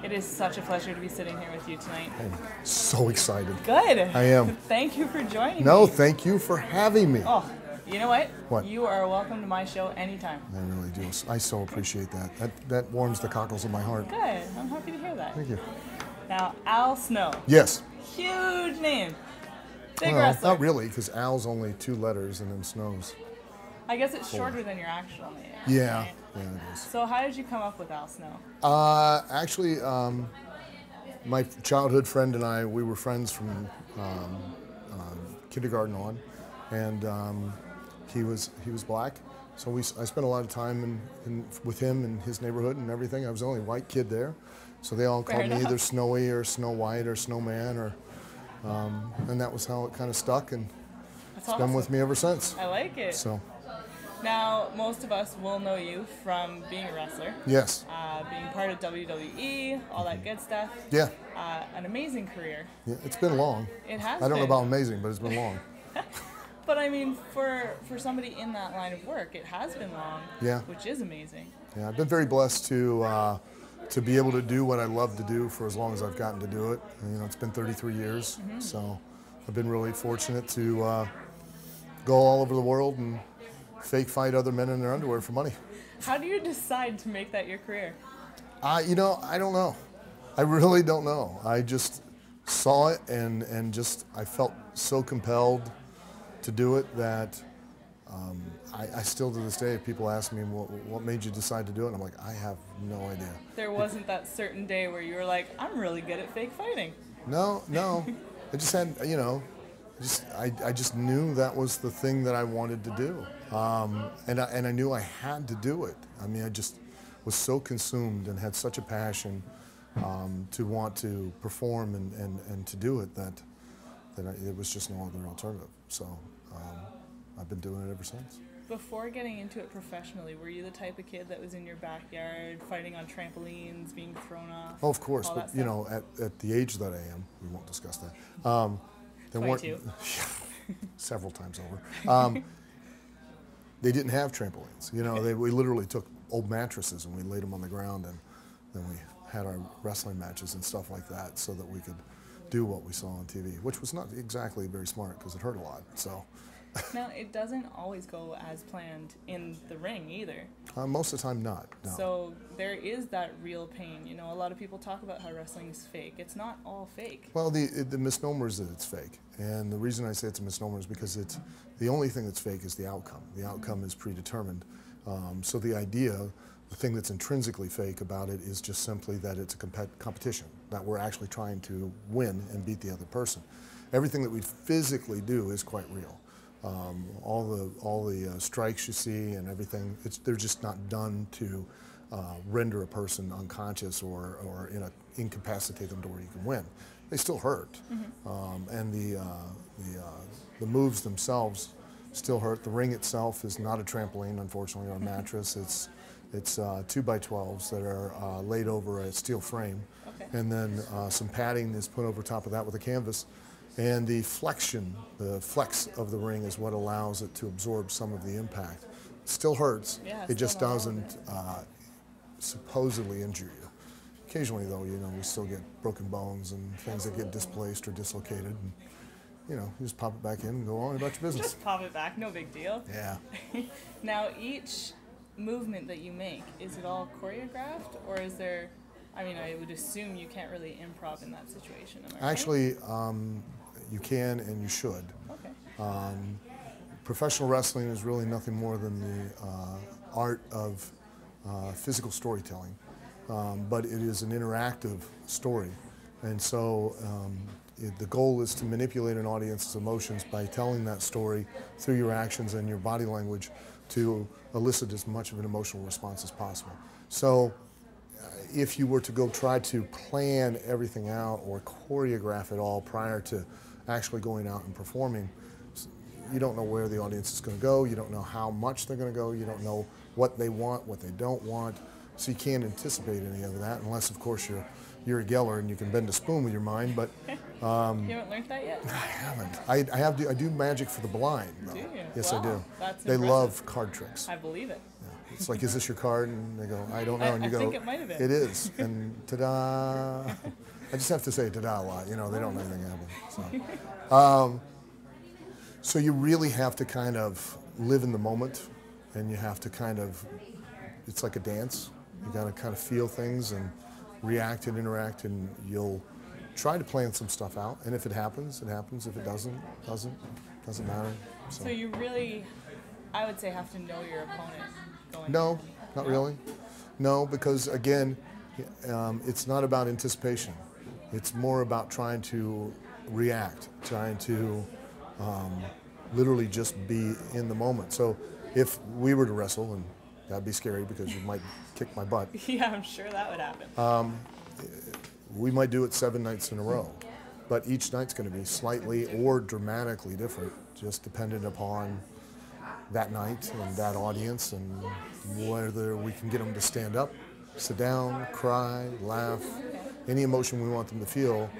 It is such a pleasure to be sitting here with you tonight. I'm so excited. Good. I am. Thank you for joining me. No, thank you for having me. Oh, you know what? What? You are welcome to my show anytime. I really do. I so appreciate that. That warms the cockles of my heart. Good. I'm happy to hear that. Thank you. Now, Al Snow. Yes. Huge name. Big Well, wrestler. not really, because Al's only 2 letters and then Snow's. I guess it's shorter than your actual name. Yeah. Right? Yeah, it is. So how did you come up with Al Snow? Actually, my childhood friend and I, we were friends from kindergarten on, and he was black, so I spent a lot of time with him in his neighborhood and everything. I was the only white kid there, so they all called me either Snowy or Snow White or Snowman, or and that was how it kind of stuck, and That's it's awesome. been with me ever since. I like it. So Now, most of us will know you from being a wrestler, yes, being part of WWE, all that good stuff. yeah, An amazing career. yeah. It's been long. It has I don't know been. about amazing, but it's been long. But I mean, for somebody in that line of work, it has been long, Yeah. which is amazing. Yeah, I've been very blessed to be able to do what I love to do for as long as I've gotten to do it. And, you know, it's been 33 years, so I've been really fortunate to go all over the world and fake fight other men in their underwear for money. How do you decide to make that your career? You know, I don't know. I really don't know. I just saw it and just I felt so compelled to do it that I still to this day, if people ask me what made you decide to do it, I'm like, I have no idea. There wasn't that certain day where you were like, I'm really good at fake fighting. No. I just had, you know, I just knew that was the thing that I wanted to do, and I knew I had to do it. I mean, I just was so consumed and had such a passion to want to perform and to do it that it was just no other alternative. So I've been doing it ever since. Before getting into it professionally, were you the type of kid that was in your backyard, fighting on trampolines, being thrown off? Oh, of course, all but that you stuff? know, at the age that I am, we won't discuss that. There weren't 22. several times over. They didn't have trampolines. You know, we literally took old mattresses and we laid them on the ground, and then we had our wrestling matches and stuff like that, so that we could do what we saw on TV, which was not exactly very smart because it hurt a lot. So. Now, it doesn't always go as planned in the ring either. Most of the time, not. No. So there is that real pain. You know, a lot of people talk about how wrestling is fake. It's not all fake. Well, the misnomer is that it's fake, and the reason I say it's a misnomer is because it's the only thing that's fake is the outcome. The outcome is predetermined. So the idea, the thing that's intrinsically fake about it is just simply that it's a competition, that we're actually trying to win and beat the other person. Everything that we physically do is quite real. All the strikes you see and everything, they're just not done to render a person unconscious or incapacitate them to where you can win. They still hurt, and the moves themselves still hurt. The ring itself is not a trampoline, unfortunately, or a mattress. It's 2x12s that are laid over a steel frame, and then some padding is put over top of that with a canvas. And the flex of the ring is what allows it to absorb some of the impact. It still hurts. Yeah, it just doesn't supposedly injure you. Occasionally, though, you know, we still get broken bones and things that get displaced or dislocated. And, you know, you just pop it back in and go on about your business. Just pop it back, no big deal. Yeah. Now, each movement that you make, is it all choreographed, or is there, I mean, I would assume you can't really improv in that situation, am I right? Actually, you can and you should. Okay. Professional wrestling is really nothing more than the art of physical storytelling, but it is an interactive story, and so the goal is to manipulate an audience's emotions by telling that story through your actions and your body language to elicit as much of an emotional response as possible. So if you were to go try to plan everything out or choreograph it all prior to actually going out and performing, you don't know where the audience is going to go, you don't know how much they're going to go, you don't know what they want, what they don't want, so you can't anticipate any of that unless, of course, you're a Geller and you can bend a spoon with your mind, but... you haven't learned that yet? I haven't. I do magic for the blind, though. Do you? Yes, Wow, I do. that's They impressive. love card tricks. I believe it. Yeah. It's like, is this your card? And they go, I don't know. And you I go, think it might have been. it is. And ta-da. I just have to say ta-da a lot. You know, they don't know anything happen. So you really have to kind of live in the moment, and you have to kind of, it's like a dance. You got to kind of feel things and react and interact, and you'll try to plan some stuff out. And if it happens, it happens. If it doesn't matter. So you really, I would say, have to know your opponent going. No, not really. No, because again, it's not about anticipation. It's more about trying to react, trying to literally just be in the moment. So if we were to wrestle, and that'd be scary because you might kick my butt. Yeah, I'm sure that would happen. We might do it 7 nights in a row, but each night's going to be slightly or dramatically different, just dependent upon that night and that audience and whether we can get them to stand up, sit down, cry, laugh, any emotion we want them to feel.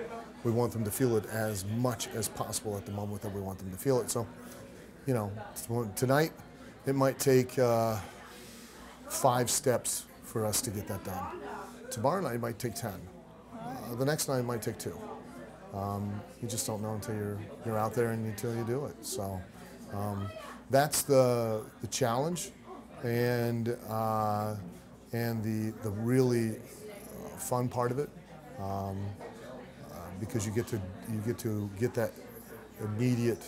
We want them to feel it as much as possible at the moment that we want them to feel it. So, you know, tonight it might take 5 steps for us to get that done. Tomorrow night it might take 10. The next night it might take 2. You just don't know until you're out there and until you do it. So that's the challenge, and the really fun part of it, because you get to get that immediate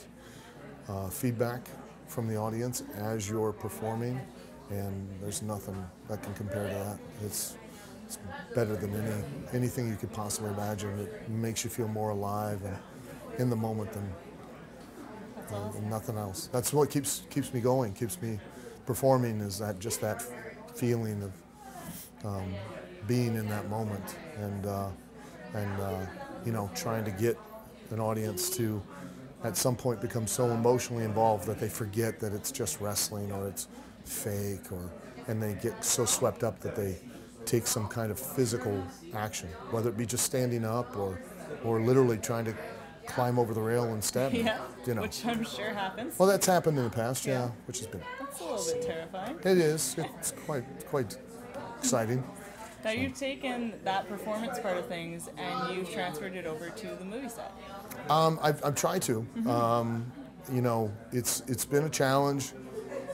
feedback from the audience as you're performing, and there's nothing that can compare to that. It's better than anything you could possibly imagine. It makes you feel more alive and in the moment than nothing else. That's what keeps me going, keeps me performing, is that feeling of being in that moment and you know, trying to get an audience to at some point become so emotionally involved that they forget that it's just wrestling or it's fake, and they get so swept up that they take some kind of physical action, whether it be just standing up or literally trying to climb over the rail and stab me. Yeah, you know. which I'm sure happens. Well, that's happened in the past, yeah, which has been. That's a little bit terrifying. It is. It's quite exciting. Now you've taken that performance part of things and you've transferred it over to the movie set. I've tried to. You know, it's been a challenge.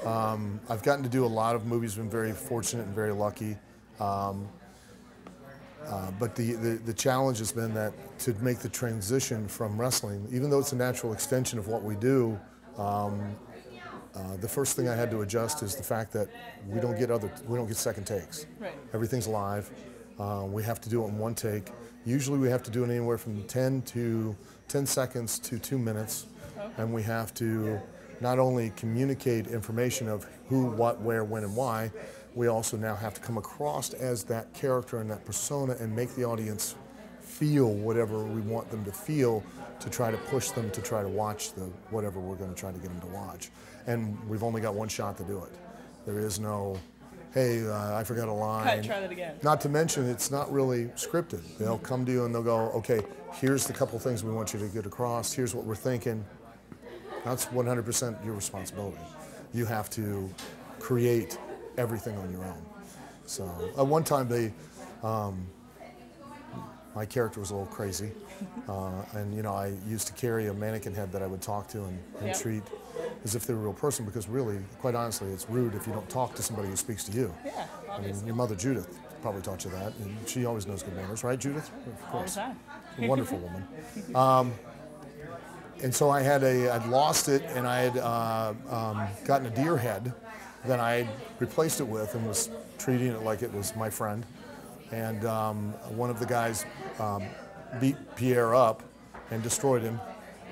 I've gotten to do a lot of movies. Been very fortunate and very lucky. But the challenge has been that to make the transition from wrestling, even though it's a natural extension of what we do, the first thing I had to adjust is the fact that we don't get second takes. Right. Everything's live. We have to do it in one take. Usually we have to do it anywhere from 10 seconds to 2 minutes, and we have to not only communicate information of who, what, where, when, and why. We also now have to come across as that character and that persona and make the audience feel whatever we want them to feel, to try to push them to try to watch whatever we're going to try to get them to watch. And we've only got one shot to do it. There is no, hey, I forgot a line. Try that again. Not to mention, it's not really scripted. They'll come to you and they'll go, okay, here's the couple things we want you to get across. Here's what we're thinking. That's 100% your responsibility. You have to create everything on your own. So at one time my character was a little crazy, and you know, I used to carry a mannequin head that I would talk to and treat as if they were a real person, because really, quite honestly, it's rude if you don't talk to somebody who speaks to you. Yeah, obviously. I mean, your mother Judith probably taught you that, and she always knows good manners, right, Judith? Of course. All the A wonderful woman. And so I'd lost it, and I had gotten a deer head that I had replaced it with and was treating it like it was my friend. And one of the guys beat Pierre up and destroyed him.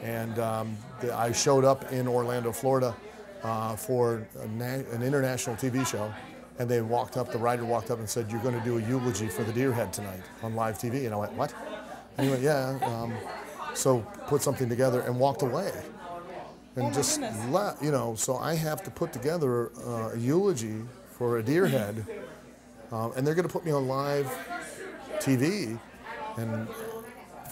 And I showed up in Orlando, Florida for an international TV show. And the writer walked up and said, "You're going to do a eulogy for the deer head tonight on live TV." And I went, "What?" And he went, "Yeah." So put something together and walked away. And just let, you know, so I have to put together a eulogy for a deer head, and they're going to put me on live TV, and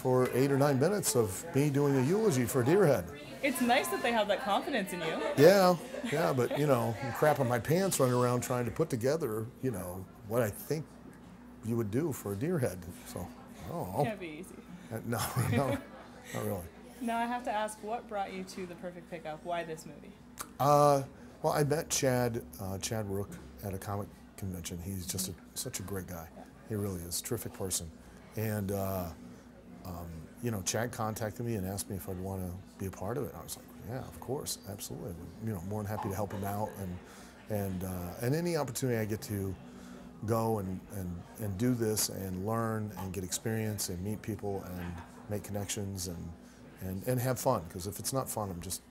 for 8 or 9 minutes of me doing a eulogy for a deer head. It's nice that they have that confidence in you. Yeah, yeah, but you know, I'm crapping my pants running around trying to put together, you know, what I think you would do for a deer head. So, I don't know. Can't be easy. No, no, not really. Now I have to ask, what brought you to The Perfect Pickup? Why this movie? Well, I met Chad Rook at a comic convention. He's just such a great guy. He really is, terrific person. And you know, Chad contacted me and asked me if I'd want to be a part of it. I was like, yeah, of course, absolutely. You know, more than happy to help him out, and any opportunity I get to go and do this and learn and get experience and meet people and make connections and have fun. Because if it's not fun, I'm just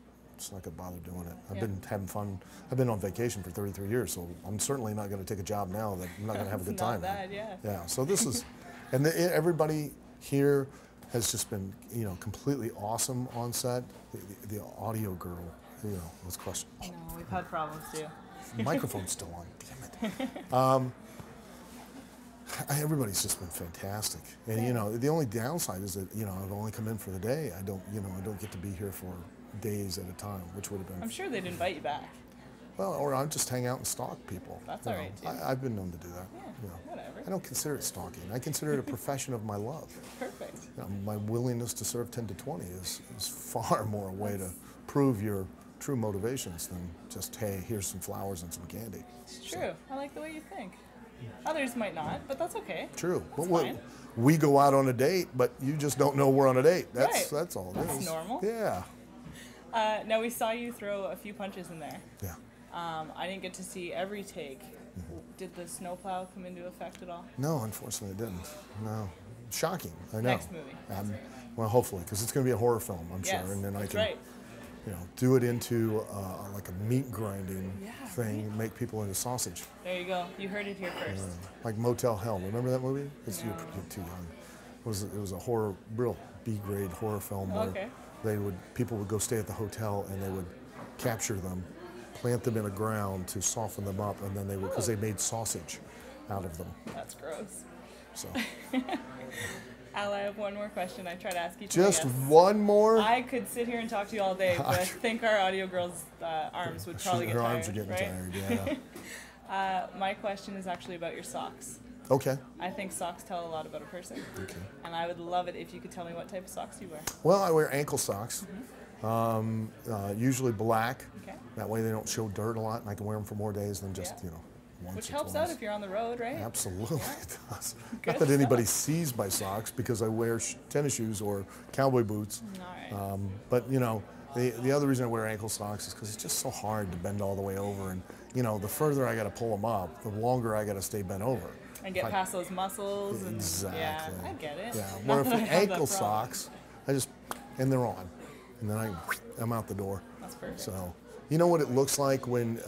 not gonna bother doing it. I've been having fun. I've been on vacation for 33 years, so I'm certainly not going to take a job now that I'm not going to have a good time. Not bad, yeah. Yeah. So this is, and everybody here has just been, you know, completely awesome on set. The audio girl, you know, was crushed. No, we've had problems too. The microphone's still on. Damn it. Everybody's just been fantastic, and you know, the only downside is that, you know, I've only come in for the day. I don't get to be here for days at a time, which would have been. I'm sure they'd invite you back. Well, or I'd just hang out and stalk people. That's you all know. right, too. I've been known to do that. Yeah, you know. whatever. I don't consider it stalking. I consider it a profession of my love. Perfect. You know, my willingness to serve 10 to 20 is far more a way to prove your true motivations than just, hey, here's some flowers and some candy. It's true. I like the way you think. Others might not, but that's okay. True. That's Well, fine. we go out on a date, but you just don't know we're on a date. Right. That's all it is. That's normal. Yeah. Now we saw you throw a few punches in there. Yeah. I didn't get to see every take. Did the snowplow come into effect at all? No, unfortunately, it didn't. No. Shocking. I know. Next movie. Well, hopefully, because it's going to be a horror film, I'm Yes, sure, and then I that's can, right. you know, do it into like a meat grinding Yeah, thing, and make people into sausage, There you go. You heard it here first. like Motel Hell. Remember that movie? You're too young. It was a horror, real B-grade horror film where Okay. people would go stay at the hotel and they would capture them, plant them in the ground to soften them up, and then they would, because they made sausage out of them. That's gross. So Al, I have one more question. I try to ask each just of my guests. one more. I could sit here and talk to you all day, but I think our audio girl's arms would probably get Her tired. arms are getting right? tired. Yeah. My question is actually about your socks. Okay. I think socks tell a lot about a person. Okay. And I would love it if you could tell me what type of socks you wear. Well, I wear ankle socks, usually black. Okay. That way they don't show dirt a lot, and I can wear them for more days than just, Yeah. you know, once Which or helps twice. out if you're on the road, right? Absolutely, it does. Good Not that anybody stuff. sees my socks because I wear tennis shoes or cowboy boots. All right. But you know, the other reason I wear ankle socks is because it's just so hard to bend all the way over, and you know, the further I got to pull them up, the longer I got to stay bent over. And get I- past those muscles. And, Exactly. Yeah, I get it. Yeah. Not Where if that I the have that ankle problem. socks, and they're on, and then I'm out the door. That's perfect. So, you know what it looks like when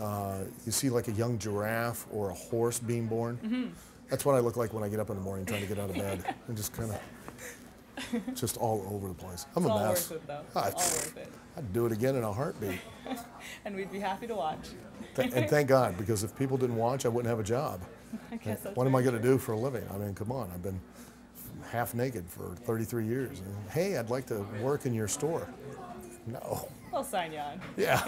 you see like a young giraffe or a horse being born? Mm-hmm. That's what I look like when I get up in the morning trying to get out of bed. And just kind of, just all over the place. I'm It's a all mess. worth it, though. Ah, It's all worth it. I'd do it again in a heartbeat. And we'd be happy to watch. And thank God, because if people didn't watch, I wouldn't have a job. I guess that's What am I very going to do for a living? I mean, come on. I've been half naked for 33 years. And, hey, I'd like to work in your store. No. true. I'll sign you on. Yeah.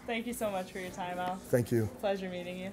Thank you so much for your time, Al. Thank you. Pleasure meeting you.